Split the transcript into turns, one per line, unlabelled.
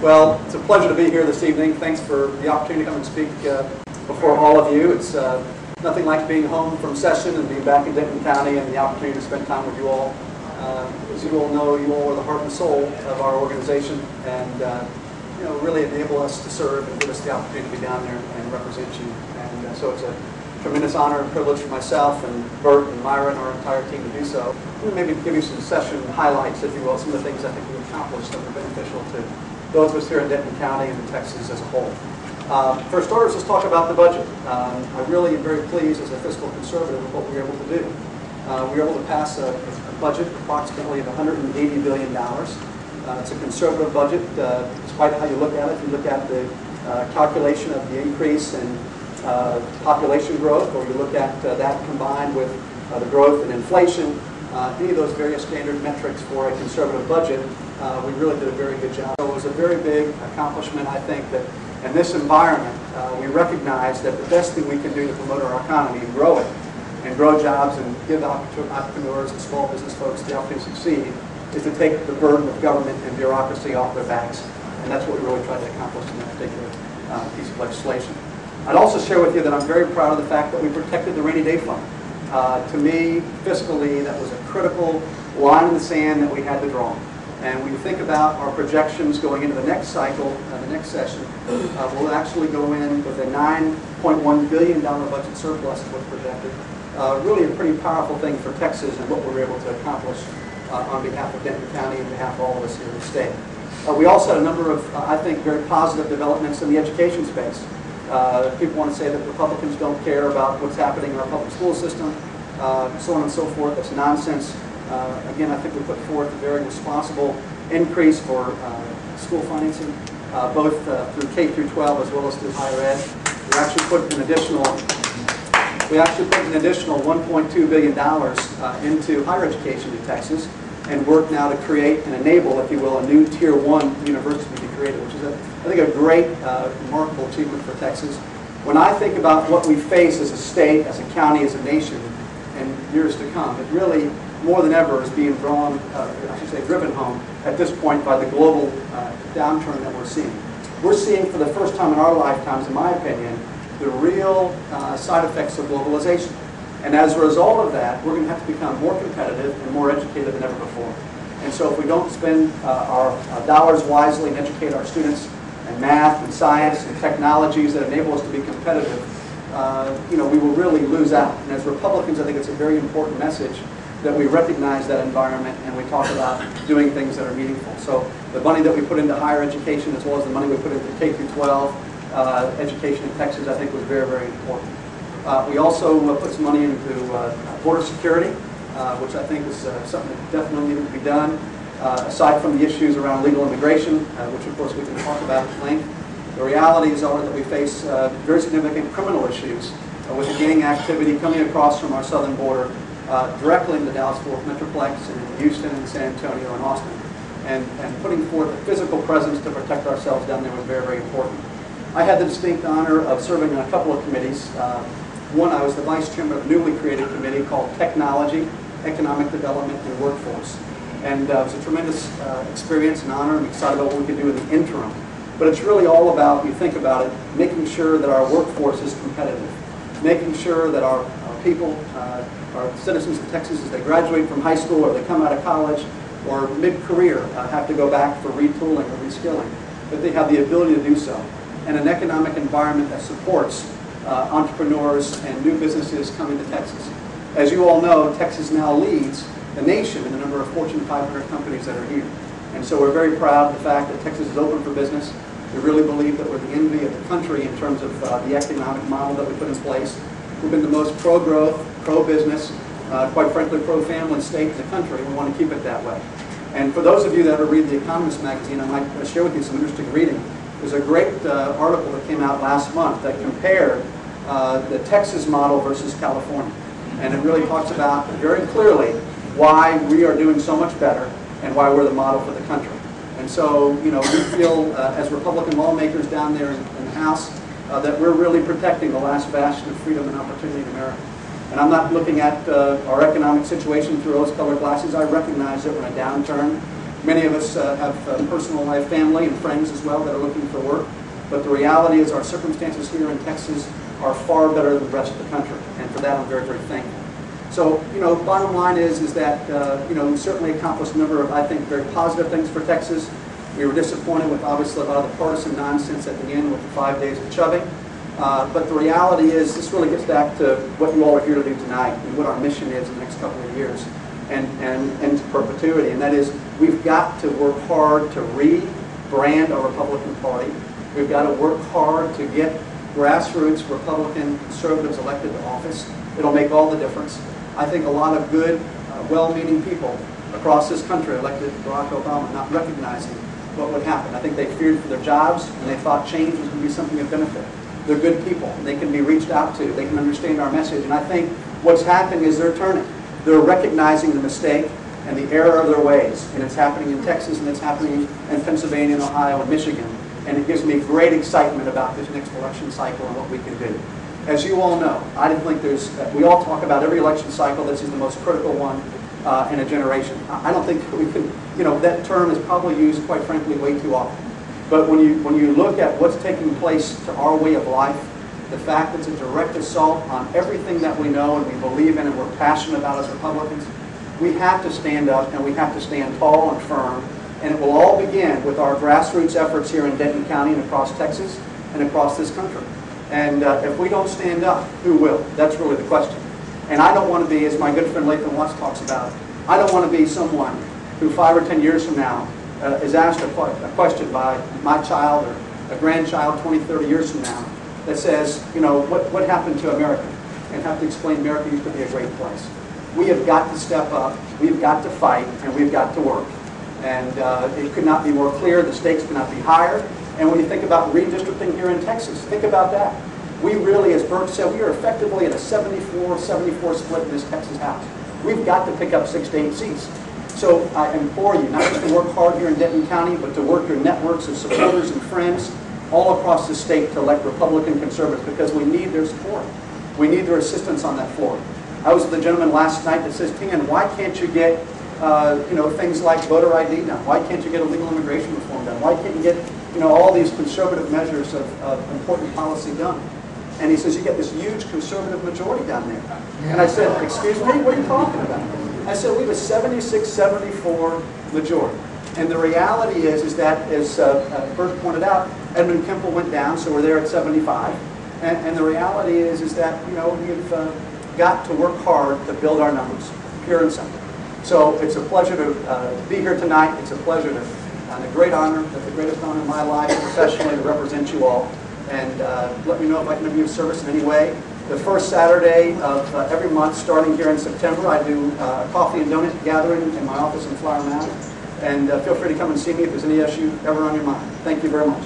Well, it's a pleasure to be here this evening. Thanks for the opportunity to come and speak before all of you. It's nothing like being home from session and being back in Denton County and the opportunity to spend time with you all. As you all know, you all are the heart and soul of our organization, and really enable us to serve and give us the opportunity to be down there and represent you. And so it's a tremendous honor and privilege for myself and Bert and Myra and our entire team to do so. Maybe give you some session highlights, if you will, some of the things I think we've accomplished that were beneficial to those of us here in Denton County and in Texas as a whole. For starters, let's talk about the budget. I really am very pleased as a fiscal conservative with what we were able to do. We were able to pass a budget approximately of $180 billion. It's a conservative budget, despite how you look at it. If you look at the calculation of the increase in population growth, or you look at that combined with the growth in inflation, any of those various standard metrics for a conservative budget, we really did a very good job. So it was a very big accomplishment, I think, that in this environment, we recognize that the best thing we can do to promote our economy and grow it, and grow jobs and give entrepreneurs and small business folks the opportunity to succeed, is to take the burden of government and bureaucracy off their backs. And that's what we really tried to accomplish in that particular piece of legislation. I'd also share with you that I'm very proud of the fact that we protected the rainy day fund. To me, fiscally, that was a critical line in the sand that we had to draw. And when you think about our projections going into the next cycle, the next session, we'll actually go in with a $9.1 billion budget surplus is what's projected. Really a pretty powerful thing for Texas and what we were able to accomplish on behalf of Denton County and behalf of all of us here in the state. We also had a number of, I think, very positive developments in the education space. People want to say that Republicans don't care about what's happening in our public school system, so on and so forth. That's nonsense. Again, I think we put forth a very responsible increase for school financing, both through K through 12 as well as through higher ed. We actually put an additional $1.2 billion into higher education in Texas, and work now to create and enable, if you will, a new Tier 1 university to be created, which is, I think, a great, remarkable achievement for Texas. When I think about what we face as a state, as a county, as a nation in years to come, it really, more than ever, is being driven home at this point by the global downturn that we're seeing. We're seeing, for the first time in our lifetimes, in my opinion, the real side effects of globalization. And as a result of that, we're going to have to become more competitive and more educated than ever before. And so if we don't spend our dollars wisely and educate our students in math and science and technologies that enable us to be competitive, we will really lose out. And as Republicans, I think it's a very important message that we recognize that environment and we talk about doing things that are meaningful. So the money that we put into higher education, as well as the money we put into K through 12 education in Texas, I think was very, very important. We also put some money into border security, which I think is something that definitely needed to be done. Aside from the issues around legal immigration, which of course we can talk about at length, the realities are that we face very significant criminal issues with the gang activity coming across from our southern border directly in the Dallas-Fort Metroplex and in Houston and San Antonio and Austin. And putting forth a physical presence to protect ourselves down there was very, very important. I had the distinct honor of serving on a couple of committees. One, I was the vice chairman of a newly created committee called Technology, Economic Development, and Workforce. And it was a tremendous experience and honor. I'm excited about what we can do in the interim. But it's really all about, when you think about it, making sure that our workforce is competitive, making sure that our people, our citizens of Texas, as they graduate from high school or they come out of college or mid-career, have to go back for retooling or reskilling, that they have the ability to do so. And an economic environment that supports entrepreneurs and new businesses coming to Texas. As you all know, Texas now leads the nation in the number of Fortune 500 companies that are here. And so we're very proud of the fact that Texas is open for business. We really believe that we're the envy of the country in terms of the economic model that we put in place. We've been the most pro-growth, pro-business, quite frankly, pro-family state in the country. We want to keep it that way. And for those of you that ever read The Economist magazine, I might share with you some interesting reading. There's a great article that came out last month that compared the Texas model versus California. And it really talks about very clearly why we are doing so much better and why we're the model for the country. And so, we feel as Republican lawmakers down there in the House that we're really protecting the last bastion of freedom and opportunity in America. And I'm not looking at our economic situation through rose-colored glasses. I recognize that we're in a downturn. Many of us have personal life, family, and friends as well that are looking for work. But the reality is our circumstances here in Texas are far better than the rest of the country. And for that, I'm very, very thankful. So, bottom line is that, we certainly accomplished a number of, I think, very positive things for Texas. We were disappointed with, obviously, a lot of the partisan nonsense at the end with the 5 days of chubbing. But the reality is this really gets back to what you all are here to do tonight and what our mission is in the next couple of years and to perpetuity. And that is we've got to work hard to rebrand our Republican Party. We've got to work hard to get grassroots Republican conservatives elected to office. It'll make all the difference. I think a lot of good, well-meaning people across this country elected Barack Obama not recognizing what would happen. I think they feared for their jobs and they thought change was going to be something of benefit. They're good people. They can be reached out to. They can understand our message. And I think what's happening is they're turning. They're recognizing the mistake and the error of their ways. And it's happening in Texas, and it's happening in Pennsylvania, and Ohio, and Michigan. And it gives me great excitement about this next election cycle and what we can do. As you all know, I didn't think we all talk about every election cycle. This is the most critical one in a generation. I don't think we can, that term is probably used, quite frankly, way too often. But when you look at what's taking place to our way of life, the fact that it's a direct assault on everything that we know and we believe in and we're passionate about as Republicans, we have to stand up and we have to stand tall and firm. And it will all begin with our grassroots efforts here in Denton County and across Texas and across this country. And if we don't stand up, who will? That's really the question. And I don't want to be, as my good friend Latham Watts talks about, I don't want to be someone who 5 or 10 years from now is asked a question by my child or a grandchild 20, 30 years from now that says, what happened to America? And have to explain America used to be a great place. We have got to step up, we've got to fight, and we've got to work. And it could not be more clear, the stakes could not be higher. And when you think about redistricting here in Texas, think about that. We really, as Bert said, we are effectively at a 74-74 split in this Texas House. We've got to pick up 6 to 8 seats. So I implore you not just to work hard here in Denton County, but to work your networks of supporters and friends all across the state to elect Republican conservatives, because we need their support. We need their assistance on that floor. I was with a gentleman last night that says, Ken, why can't you get things like voter ID done? Why can't you get illegal immigration reform done? Why can't you get all these conservative measures of important policy done? And he says, you get this huge conservative majority down there. And I said, excuse me, what are you talking about? I said, we have a 76-74 majority. And the reality is that, as Bert pointed out, Edmund Kemple went down, so we're there at 75. And the reality is that, we've got to work hard to build our numbers, pure and simple. So it's a pleasure to be here tonight. It's a pleasure and a great honor, the greatest honor in my life professionally to represent you all. And let me know if I can be of service in any way. The first Saturday of every month, starting here in September, I do a coffee and donut gathering in my office in Flower Mound. And feel free to come and see me if there's any issue ever on your mind. Thank you very much.